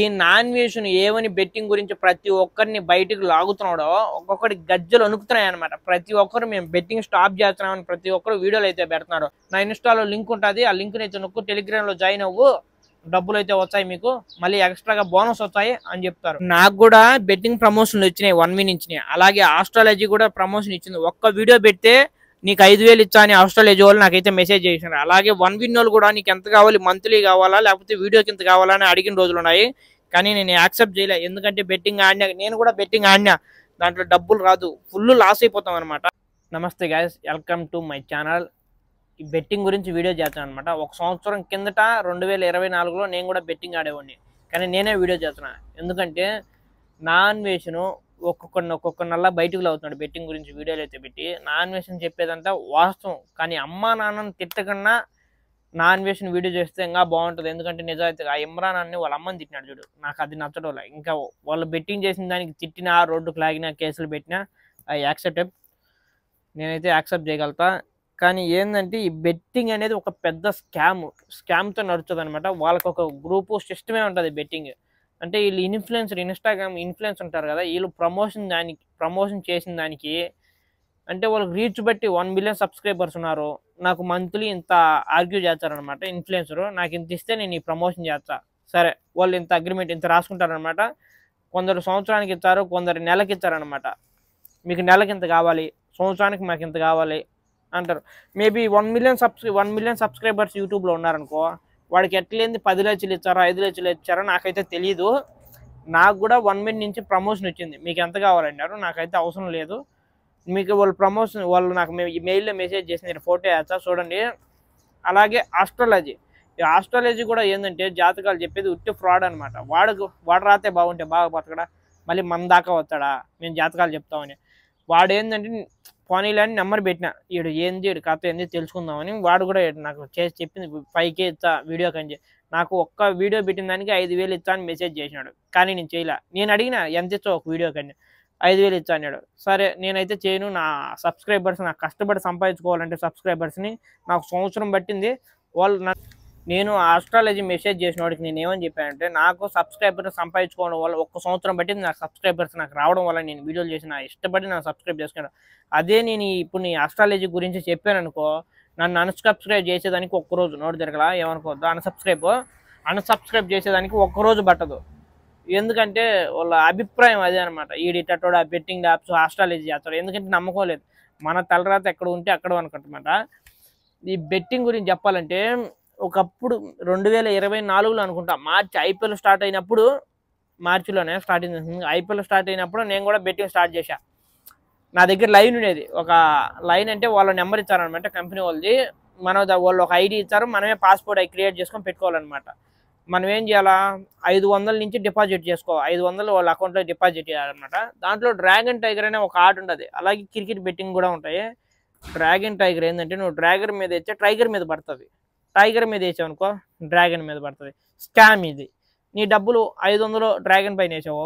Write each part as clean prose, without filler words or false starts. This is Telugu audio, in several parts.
ఈ నాన్ వేషన్ ఏవని బెట్టింగ్ గురించి ప్రతి ఒక్కరిని బయటికి లాగుతున్నాడో ఒక్కొక్కటి గజ్జలు వణుకుతున్నాయి అనమాట. ప్రతి ఒక్కరు మేము బెట్టింగ్ స్టాప్ చేస్తున్నామని ప్రతి ఒక్కరు వీడియోలు అయితే పెడుతున్నారు. నా ఇన్స్టాలో లింక్ ఉంటుంది, ఆ లింక్ అయితే నొక్కు, టెలిగ్రామ్ లో జాయిన్ అవ్వు, డబ్బులు అయితే వస్తాయి, మీకు మళ్ళీ ఎక్స్ట్రాగా బోనస్ వస్తాయి అని చెప్తారు. నాకు కూడా బెట్టింగ్ ప్రమోషన్లు వచ్చినాయి, 1 win ఇచ్చినాయి. అలాగే ఆస్ట్రాలజీ కూడా ప్రమోషన్ ఇచ్చింది. ఒక్క వీడియో పెడితే నీకు 5,000 ఇచ్చా అని ఆస్ట్రాలజీ వాళ్ళు నాకైతే మెసేజ్ చేసినారు. అలాగే 1 win వాళ్ళు కూడా నీకు ఎంత కావాలి, మంత్లీ కావాలా లేకపోతే వీడియోకి ఎంత కావాలా అని అడిగిన రోజులు ఉన్నాయి. కానీ నేను యాక్సెప్ట్ చేయలే, ఎందుకంటే బెట్టింగ్ ఆడినా, నేను కూడా బెట్టింగ్ ఆడినా, దాంట్లో డబ్బులు రాదు, ఫుల్ లాస్ అయిపోతాం అనమాట. నమస్తే guys, welcome to my channel. ఈ బెట్టింగ్ గురించి వీడియో చేస్తాను అనమాట. ఒక సంవత్సరం కిందట 2024లో నేను కూడా బెట్టింగ్ ఆడేవాడిని, కానీ నేనే వీడియో చేస్తున్నా. ఎందుకంటే నాన్ వేషను ఒక్కొక్క నెల బయటకు అవుతున్నాడు బెట్టింగ్ గురించి వీడియోలు అయితే పెట్టి. నాన్ వేషన్ చెప్పేదంతా వాస్తవం, కానీ అమ్మా నాన్నని తిట్టకన్నా నాన్ వేషన్ వీడియో చేస్తే ఇంకా బాగుంటుంది. ఎందుకంటే నిజాయితీగా ఆ ఇమ్రాన్ అన్ని వాళ్ళ అమ్మని తిట్టినాడు చూడు, నాకు అది నచ్చడం. ఇంకా వాళ్ళు బెట్టింగ్ చేసిన దానికి తిట్టినా, రోడ్డుకు లాగినా, కేసులు పెట్టినా ఐ యాక్సెప్ట్, నేనైతే యాక్సెప్ట్ చేయగలుగుతా. కానీ ఏంటంటే ఈ బెట్టింగ్ అనేది ఒక పెద్ద స్కామ్తో నడుస్తుంది అనమాట. వాళ్ళకి ఒక గ్రూపు సిస్టమే ఉంటుంది బెట్టింగ్ అంటే. వీళ్ళు ఇన్ఫ్లుయెన్సర్, ఇన్స్టాగ్రామ్ ఇన్ఫ్లుయెన్స్ ఉంటారు కదా, వీళ్ళు ప్రమోషన్ చేసిన దానికి అంటే వాళ్ళకి రీచ్ బట్టి 1 million సబ్స్క్రైబర్స్ ఉన్నారు, నాకు మంత్లీ ఇంత ఆర్గ్యూ చేస్తారనమాట. ఇన్ఫ్లుయెన్సర్ నాకు ఇంత ఇస్తే నేను ఈ ప్రమోషన్ చేస్తా, సరే వాళ్ళు ఇంత అగ్రిమెంట్ ఇంత రాసుకుంటారనమాట. కొందరు సంవత్సరానికి ఇస్తారు, కొందరు నెలకి ఇస్తారనమాట. మీకు నెలకి ఇంత కావాలి, సంవత్సరానికి మాకు ఇంత కావాలి అంటారు. మేబీ 1 million సబ్స్క్రైబర్స్ యూట్యూబ్లో ఉన్నారనుకో, వాడికి ఎట్లేంది 10 లక్షలు ఇచ్చారా, 5 లక్షలు ఇచ్చారా నాకైతే తెలీదు. నాకు కూడా 1 million నుంచి ప్రమోషన్ వచ్చింది. మీకు ఎంత కావాలన్నారు, నాకైతే అవసరం లేదు. మీకు వాళ్ళు నాకు మెయిల్లో మెసేజ్ చేసి నేను ఫోటో వేస్తా చూడండి. అలాగే ఈ ఆస్ట్రాలజీ కూడా ఏంటంటే జాతకాలు చెప్పేది ఉట్టి ఫ్రాడ్ అనమాట. వాడు రాతే బాగుంటే బాగా బతకడా, మళ్ళీ మన దాకా వస్తాడా మేము జాతకాలు చెప్తామని. వాడు ఏంటంటే పోనీలే అని నెంబర్ పెట్టిన, వీడు ఏంది వీడు కథ ఏంది తెలుసుకుందామని. వాడు కూడా నాకు చేసి చెప్పింది 5K ఇచ్చా వీడియో కంటే. నాకు ఒక్క వీడియో పెట్టిన దానికి 5,000 ఇచ్చా అని మెసేజ్ చేసినాడు, కానీ నేను చేయలే. నేను అడిగిన ఎంత ఇచ్చావు ఒక వీడియో కంటే, 5,000 ఇచ్చా అన్నాడు. సరే నేనైతే చేయను, నా సబ్స్క్రైబర్స్ నాకు కష్టపడి సంపాదించుకోవాలంటే సబ్స్క్రైబర్స్ని నాకు సంవత్సరం పట్టింది. నేను ఆస్ట్రాలజీ మెసేజ్ చేసిన వాడికి నేను ఏమని చెప్పానంటే, నాకు సబ్స్క్రైబర్ని సంపాదించుకోవడం వల్ల 1 సంవత్సరం పట్టింది నాకు సబ్స్క్రైబర్స్ నాకు రావడం వల్ల నేను వీడియోలు చేసిన, ఇష్టపడి నాకు సబ్స్క్రైబ్ చేసుకున్నాను. అదే నేను ఇప్పుడు నీ ఆస్ట్రాలజీ గురించి చెప్పాను అనుకో, నన్ను అన్సబ్స్క్రైబ్ చేసేదానికి ఒక్కరోజు నోటు తిరగలా, ఏమనుకోవద్దు. అన్సబ్స్క్రైబ్ చేసేదానికి ఒక్కరోజు పట్టదు. ఎందుకంటే వాళ్ళ అభిప్రాయం అదే అనమాట, ఈడిటోడు ఆ బెట్టింగ్ యాప్స్ ఆస్ట్రాలజీ చేస్తాడు. ఎందుకంటే నమ్మకం లేదు, మన తలరాత ఎక్కడ ఉంటే అక్కడ అనుకుంటామాట. ఈ బెట్టింగ్ గురించి చెప్పాలంటే ఒకప్పుడు 2024లో అనుకుంటా, మార్చి IPL స్టార్ట్ అయినప్పుడు, మార్చిలోనే స్టార్ట్ అయింది. IPL స్టార్ట్ అయినప్పుడు నేను కూడా బెట్టింగ్ స్టార్ట్ చేశా. నా దగ్గర లైన్ ఉండేది, ఒక లైన్ అంటే వాళ్ళ నెంబర్ ఇచ్చారనమాట కంపెనీ వాళ్ళది. వాళ్ళు ఒక ఐడి ఇచ్చారు, మనమే పాస్పోర్ట్ క్రియేట్ చేసుకొని పెట్టుకోవాలన్నమాట. మనం ఏం చేయాలా, 500 నుంచి డిపాజిట్ చేసుకోవాలి. 500 వాళ్ళ అకౌంట్లో డిపాజిట్ చేయాలన్నమాట. దాంట్లో డ్రాగన్ టైగర్ అనే ఒక ఆర్ట్ ఉంటుంది. అలాగే క్రికెట్ బెట్టింగ్ కూడా ఉంటాయి. డ్రాగన్ టైగర్ ఏంటంటే, నువ్వు డ్రాగన్ మీద వేస్తే టైగర్ మీద పడుతుంది, టైగర్ మీద వేసావు అనుకో డ్రాగన్ మీద పడుతుంది. స్కామ్ ఇది. నీ డబ్బులు 500 డ్రాగన్ పైన వేసావు,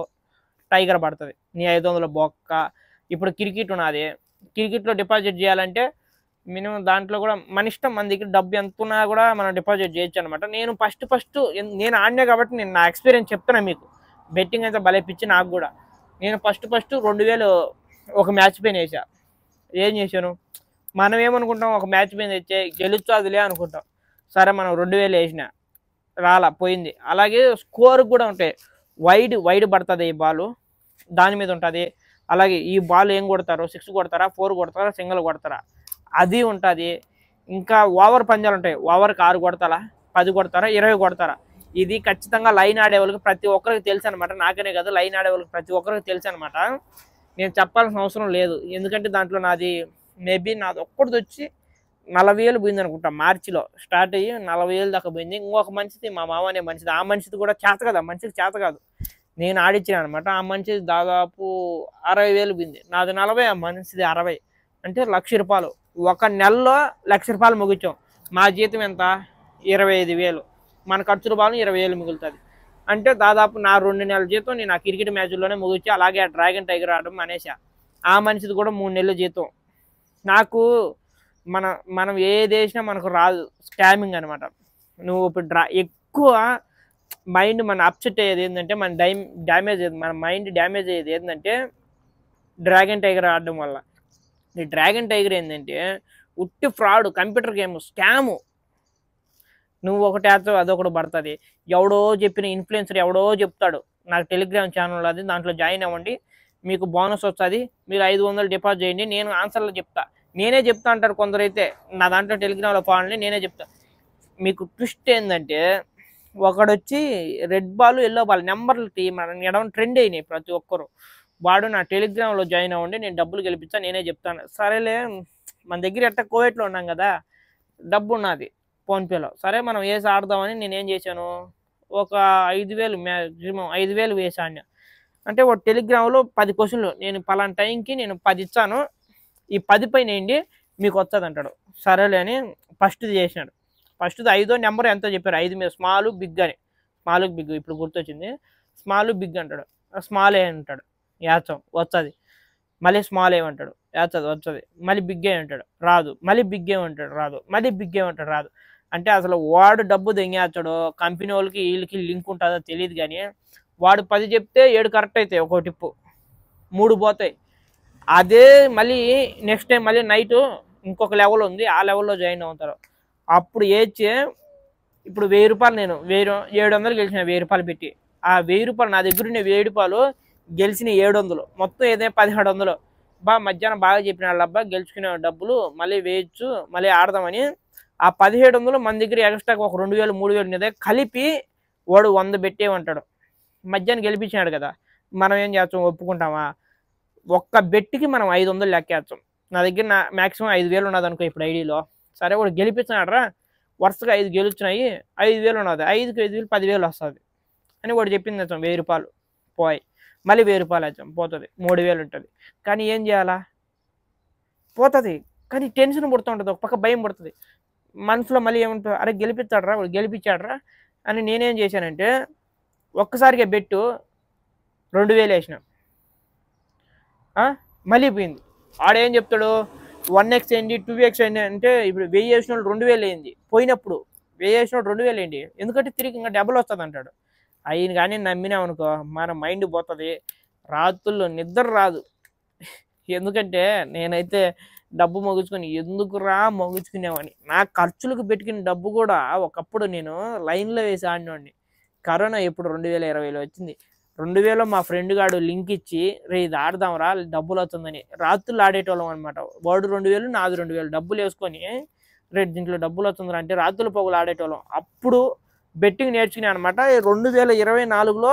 టైగర్ పడుతుంది, నీ 500 బొక్క. ఇప్పుడు క్రికెట్ ఉన్నది, క్రికెట్లో డిపాజిట్ చేయాలంటే మినిమం దాంట్లో కూడా మన ఇష్టం, మన దగ్గర డబ్బు ఎంత ఉన్నా కూడా మనం డిపాజిట్ చేయొచ్చు అనమాట. నేను ఫస్ట్ నేను ఆడినా కాబట్టి నేను నా ఎక్స్పీరియన్స్ చెప్తున్నా మీకు. బెట్టింగ్ అయితే భలే పిచ్చి నాకు కూడా. నేను ఫస్ట్ 2,000 ఒక మ్యాచ్ పైన వేసా. ఏం చేశాను, మనం ఏమనుకుంటాం, ఒక మ్యాచ్ పైన తెచ్చే గెలుచు అదిలే అనుకుంటాం. సరే మనం 2,000 వేసిన, రాలా, పోయింది. అలాగే స్కోర్ కూడా ఉంటాయి, వైడ్ పడుతుంది ఈ బాల్, దాని మీద ఉంటుంది. అలాగే ఈ బాల్ ఏం కొడతారు, 6 కొడతారా, 4 కొడతారా, సింగిల్ కొడతారా, అది ఉంటుంది. ఇంకా ఓవర్ పంజాలు ఉంటాయి, ఓవర్కి 6 కొడతారా, 10 కొడతారా, 20 కొడతారా. ఇది ఖచ్చితంగా లైన్ ఆడేవాళ్ళకి ప్రతి ఒక్కరికి తెలుసు అనమాట. నాకనే కదా, లైన్ ఆడేవాళ్ళకి ప్రతి ఒక్కరికి తెలుసు అనమాట. నేను చెప్పాల్సిన అవసరం లేదు, ఎందుకంటే దాంట్లో నాది ఒక్కటిది వచ్చి 40,000 పోయింది అనుకుంటా. మార్చిలో స్టార్ట్ అయ్యి 40,000 దాకా పోయింది. ఇంకొక మనిషిది, మా మామ అనే మనిషిది, ఆ మనిషిది కూడా చేత కదా, మనిషికి చేత కాదు, నేను ఆడిచ్చాను అనమాట. ఆ మనిషిది దాదాపు 60,000 పోయింది, నాది 40, ఆ మనిషిది 60, అంటే ₹1,00,000. ఒక నెలలో ₹1,00,000 ముగించాం. మా జీతం ఎంత, 25,000, మన ఖర్చుల బాగా 20,000 మిగులుతుంది. అంటే దాదాపు నా 2 నెలల జీతం నేను ఆ క్రికెట్ మ్యాచ్ల్లోనే ముగించా. అలాగే ఆ డ్రాగన్ టైగర్ ఆడడం అనేసా. ఆ మనిషిది కూడా 3 నెలల జీతం. నాకు మనం ఏది వేసినా మనకు రాదు, స్కామింగ్ అనమాట. నువ్వు ఇప్పుడు ఎక్కువ మైండ్ మన అప్సెట్ అయ్యేది ఏంటంటే డ్యామేజ్ అయ్యేది, మన మైండ్ డ్యామేజ్ అయ్యేది ఏంటంటే డ్రాగన్ టైగర్ ఆడడం వల్ల. ఈ డ్రాగన్ టైగర్ ఏంటంటే ఉట్టి ఫ్రాడ్, కంప్యూటర్ గేమ్, స్కాము. నువ్వు ఒకటి వేస్తావు అదొకటి పడుతుంది. ఎవడో చెప్పిన ఇన్ఫ్లుయెన్సర్ ఎవడో చెప్తాడు, నాకు టెలిగ్రామ్ ఛానల్ అది, దాంట్లో జాయిన్ అవ్వండి మీకు బోనస్ వస్తుంది, మీరు 500 డిపాజిట్ చేయండి, నేను ఆన్సర్లో చెప్తా, నేనే చెప్తా అంటారు కొందరైతే. నా దాంట్లో టెలిగ్రామ్లో ఫాలోని నేనే చెప్తా. మీకు ట్విస్ట్ ఏంటంటే ఒకడు వచ్చి రెడ్ బాల్ ఎల్లో బాల్ నెంబర్లు మన ఎడవ ట్రెండ్ అయినాయి ప్రతి ఒక్కరు. వాడు నా టెలిగ్రామ్లో జాయిన్ అవ్వండి నేను డబ్బులు గెలిపిస్తా, నేనే చెప్తాను. సరేలే, మన దగ్గర ఎట్ట కోవిడ్లో ఉన్నాం కదా, డబ్బు ఉన్నది ఫోన్పేలో, సరే మనం వేసి ఆడదామని నేనేం చేశాను, ఒక 5,000 మ్యాక్సిమం 5,000 వేసాను. అంటే ఒక టెలిగ్రామ్లో 10 క్వశ్చన్లు, నేను పలానా టైంకి నేను 10 ఇచ్చాను, ఈ 10 పైన ఏంటి మీకు వస్తుంది అంటాడు. సరేలే అని ఫస్ట్ది చేసినాడు. ఫస్ట్ది 5వ నెంబర్ ఎంతో చెప్పారు, 5 మీద స్మాల్ బిగ్ అని. స్మాల్ బిగ్ ఇప్పుడు గుర్తొచ్చింది. స్మాల్ బిగ్ అంటాడు, స్మాల్ ఏ అంటాడు, యాచం వస్తుంది. మళ్ళీ స్మాల్ ఏమంటాడు, యాచది వస్తుంది. మళ్ళీ బిగ్ ఏ అంటాడు, రాదు. మళ్ళీ బిగ్ ఏమంటాడు, రాదు. మళ్ళీ బిగ్ ఏమంటాడు, రాదు. అంటే అసలు వాడు డబ్బు దెంగేస్తాడో కంపెనీ వాళ్ళకి వీళ్ళకి లింక్ ఉంటుందో తెలియదు, కానీ వాడు 10 చెప్తే 7 కరెక్ట్ అవుతాయి, ఒక టిప్పు 3 పోతాయి. అదే మళ్ళీ నెక్స్ట్ టైం మళ్ళీ నైట్ ఇంకొక లెవెల్ ఉంది, ఆ లెవెల్లో జాయిన్ అవుతారు. అప్పుడు ఏడ్చే ఇప్పుడు 1000 రూపాయలు నేను 700 గెలిచిన, 1000 రూపాయలు పెట్టి. ఆ 1000 రూపాయలు నా దగ్గర ఉన్న 1000 రూపాయలు గెలిచిన 700, మొత్తం ఏదైనా 1700. మధ్యాహ్నం బాగా చెప్పిన వాళ్ళబ్బా గెలుచుకునే డబ్బులు మళ్ళీ వేయచ్చు, మళ్ళీ ఆడదామని. ఆ 1700 మన దగ్గర ఎక్స్ట్రాగా ఒక 2000 3000 మీద కలిపి వాడు 100 పెట్టేమంటాడు. మధ్యాహ్నం గెలిపించినాడు కదా, మనం ఏం చేస్తాం, ఒప్పుకుంటామా? ఒక్క బెట్టికి మనం 500 లెక్కేస్తాం. నా దగ్గర మ్యాక్సిమం 5,000 ఉన్నది అనుకో ఇప్పుడు ఐడిలో. సరే వాడు గెలిపించినాడరా, వరుసగా 5 గెలుచున్నాయి, 5,000 ఉన్నది, 5కి 5,000 10,000 వస్తుంది అని వాడు చెప్పింది. 1000 రూపాయలు పోయి మళ్ళీ 1000 రూపాయలు వేద్దాం, పోతుంది 3,000 ఉంటుంది. కానీ ఏం చేయాలా, పోతుంది. కానీ టెన్షన్ పుడుతుంటుంది, ఒక పక్క భయం పుడుతుంది మనసులో. మళ్ళీ ఏమంటుంది, అరే గెలిపిస్తాడరా వాడు, గెలిపించాడరా అని. నేనేం చేశానంటే ఒక్కసారిగా బెట్టు 2,000 వేసిన, మళ్ళీ పోయింది. ఆడేం చెప్తాడు, 1x అయింది 2x అయింది అంటే, ఇప్పుడు 1000 వేసిన వాళ్ళు 2,000 అయింది పోయినప్పుడు, 1000 వేసిన వాళ్ళు 2,000 అయింది, ఎందుకంటే తిరిగి ఇంకా డబ్బులు వస్తుంది అంటాడు. అయిన కానీ నమ్మినామనుకో మన మైండ్ పోతుంది, రాత్రుల్లో నిద్ర రాదు. ఎందుకంటే నేనైతే డబ్బు మొగుచుకొని ఎందుకురా మొగుచుకునేవాడిని. నా ఖర్చులకు పెట్టుకున్న డబ్బు కూడా ఒకప్పుడు నేను లైన్లో వేసి ఆడినవాడిని. కరోనా ఎప్పుడు 2020లో వచ్చింది. 2000 మా ఫ్రెండ్ గాడు లింక్ ఇచ్చి, రే ఇది ఆడదాంరా డబ్బులు వస్తుందని రాత్రులు ఆడేటోళ్ళం అనమాట. వాడు 2000 నాది 2000 డబ్బులు వేసుకొని, రేపు దీంట్లో డబ్బులు వస్తుందిరా అంటే రాత్రుల పొగలు ఆడేటోళ్ళం. అప్పుడు బెట్టింగ్ నేర్చుకునే అనమాట. 2024లో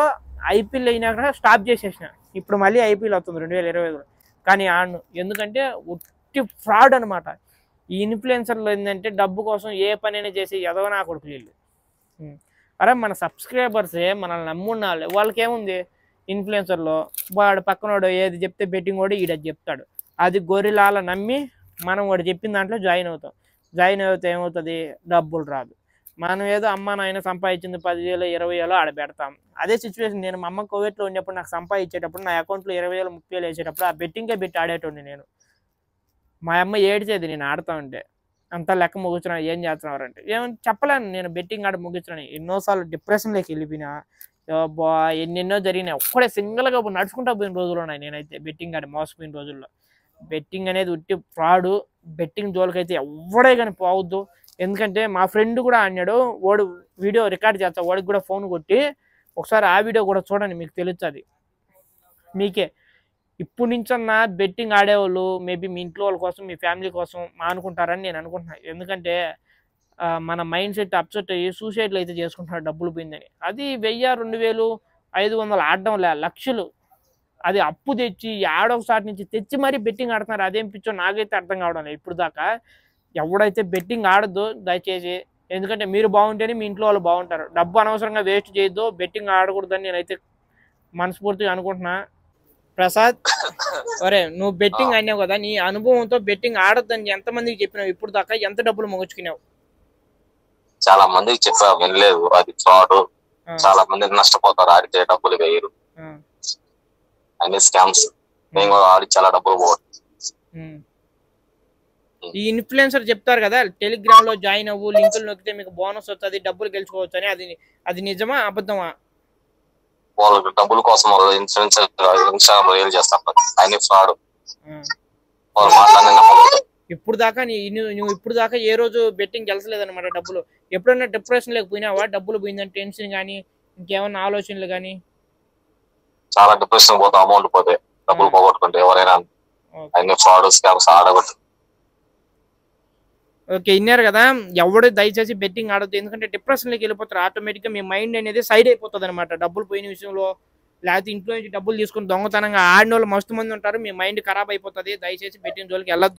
ఐపీఎల్ అయినాక స్టాప్ చేసేసిన. ఇప్పుడు మళ్ళీ ఐపీఎల్ వస్తుంది 2025లో, కానీ ఆడను. ఎందుకంటే ఉట్టి ఫ్రాడ్ అనమాట. ఈ ఇన్ఫ్లుయెన్సర్లు ఏంటంటే డబ్బు కోసం ఏ పనైనా చేసి ఎదవ నా కొడుకులు వీళ్ళు. అరే మన సబ్స్క్రైబర్సే మనల్ని నమ్మున్నాళ్ళు, వాళ్ళకి ఏముంది ఇన్ఫ్లుయెన్సర్లో, వాడు పక్కనోడు ఏది చెప్తే బెట్టింగ్ వాడు ఈడ చెప్తాడు, అది గొర్రెలాల నమ్మి మనం వాడు చెప్పిన దాంట్లో జాయిన్ అవుతాం. జాయిన్ అవుతే ఏమవుతుంది, డబ్బులు రాదు. మనం ఏదో అమ్మ నాయన సంపాదించింది 10,000 20,000 ఆడ పెడతాం. అదే సిచ్యువేషన్ నేను మా అమ్మ కోవిడ్లో ఉన్నప్పుడు నాకు సంపాదించేటప్పుడు నా అకౌంట్లో 20,000 30,000 వేసేటప్పుడు ఆ బెట్టింగే పెట్టి ఆడేటోండి నేను. మా అమ్మ ఏడ్చేది నేను ఆడుతూ ఉంటే, అంతా లెక్క ముగించున్నా ఏం చేస్తున్నారు అంటే. ఏమని చెప్పలేను, నేను బెట్టింగ్ ఆడ ముగించున్నాను. ఎన్నోసార్లు డిప్రెషన్లోకి వెళ్ళిపోయినా, ఎన్నెన్నో జరిగినాయి. ఒక్కడే సింగిల్గా నడుచుకుంటా పోయిన రోజులు ఉన్నాయి నేనైతే బెట్టింగ్ ఆడి మోసపోయిన రోజుల్లో. బెట్టింగ్ అనేది ఉట్టి ఫ్రాడు. బెట్టింగ్ జోలికైతే ఎవడే కానీ పోవద్దు. ఎందుకంటే మా ఫ్రెండ్ కూడా అన్నాడు, వాడు వీడియో రికార్డ్ చేస్తా, వాడికి కూడా ఫోన్ కొట్టి ఒకసారి ఆ వీడియో కూడా చూడండి, మీకు తెలుస్తుంది మీకే. ఇప్పుడు నుంచన్నా బెట్టింగ్ ఆడేవాళ్ళు మేబీ మీ ఇంట్లో వాళ్ళ కోసం మీ ఫ్యామిలీ కోసం అనుకుంటారని నేను అనుకుంటున్నాను. ఎందుకంటే మన మైండ్ సెట్ అప్సెట్ అయ్యి సూసైడ్లు అయితే చేసుకుంటున్నారు డబ్బులు పోయిందని. అది 1000 2,000 500 ఆడడం లక్షలు, అది అప్పు తెచ్చి ఏడొకసారి నుంచి తెచ్చి మరీ బెట్టింగ్ ఆడుతున్నారు. అదేం పిచ్చో నాకైతే అర్థం కావడం లేదు ఇప్పుడు దాకా. ఎవడైతే బెట్టింగ్ ఆడద్దు దయచేసి, ఎందుకంటే మీరు బాగుంటేనే మీ ఇంట్లో వాళ్ళు బాగుంటారు. డబ్బు అనవసరంగా వేస్ట్ చేయొద్దు, బెట్టింగ్ ఆడకూడదని నేనైతే మనస్ఫూర్తిగా అనుకుంటున్నా. ప్రసాద్, ఒరే నువ్వు బెట్టింగ్ అన్నావు కదా, నీ అనుభవంతో బెట్టింగ్ ఆడొద్దని ఎంతమందికి చెప్పినావు ఇప్పుడు దాకా, ఎంత డబ్బులు మొగుచుకున్నావు? చాలా మందికి చెప్పా, వినలేదు. అది ఫ్రాడ్, చాలా మంది నష్టపోతారు, ఆడితే డబ్బులు వేయరు, అన్ని స్కామ్స్. నేను కూడా ఆడి చాలా డబ్బులు పోగొట్టు. ఈ ఇన్ఫ్లుయెన్సర్ చెప్తారు కదా టెలిగ్రామ్ లో జాయిన్ అవ్వు, లింకులు నొక్కితే మీకు బోనస్ వస్తుంది, డబ్బులు గెలుచుకోవచ్చు అని, అది నిజమా అబద్ధమా? వాళ్ళకి డబ్బుల కోసం వాళ్ళు ఇన్స్టాగ్రామ్ రీల్ చేస్తారు, అన్ని ఫ్రాడ్. వాళ్ళు మాట్లాడిన ఇప్పుడు దాకా నువ్వు ఇప్పుడు దాకా ఏ రోజు బెట్టింగ్ గెలసలేదన్నమాట డబ్బులు? ఎప్పుడన్నా డిప్రెషన్ లేకపోయినావా డబ్బులు పోయిందని టెన్షన్ కానీ ఇంకేమన్నా ఆలోచనలు కానీ? చాలా డిప్రెషన్ పోతే, అమౌంట్ పోతే, డబ్బులు పోగొట్టుకుంటే ఎవరైనా అన్ని ఫ్రాడ్ స్కామ్స్ ఆడగొట్టు. ఓకే, విన్నారు కదా, ఎవడు దయచేసి బెట్టింగ్ ఆడద్దు. ఎందుకంటే డిప్రెషన్లోకి వెళ్ళిపోతారు ఆటోమేటిక్గా. మీ మైండ్ అనేది సైడ్ అయిపోతుంది అనమాట డబ్బులు పోయిన విషయంలో. లేకపోతే ఇంట్లో నుంచి డబ్బులు తీసుకుని దొంగతనంగా ఆడిన వాళ్ళు మస్తు మంది ఉంటారు. మీ మైండ్ ఖరాబ్ అయిపోతుంది. దయచేసి బెట్టింగ్ జోలికి వెళ్ళొద్దు.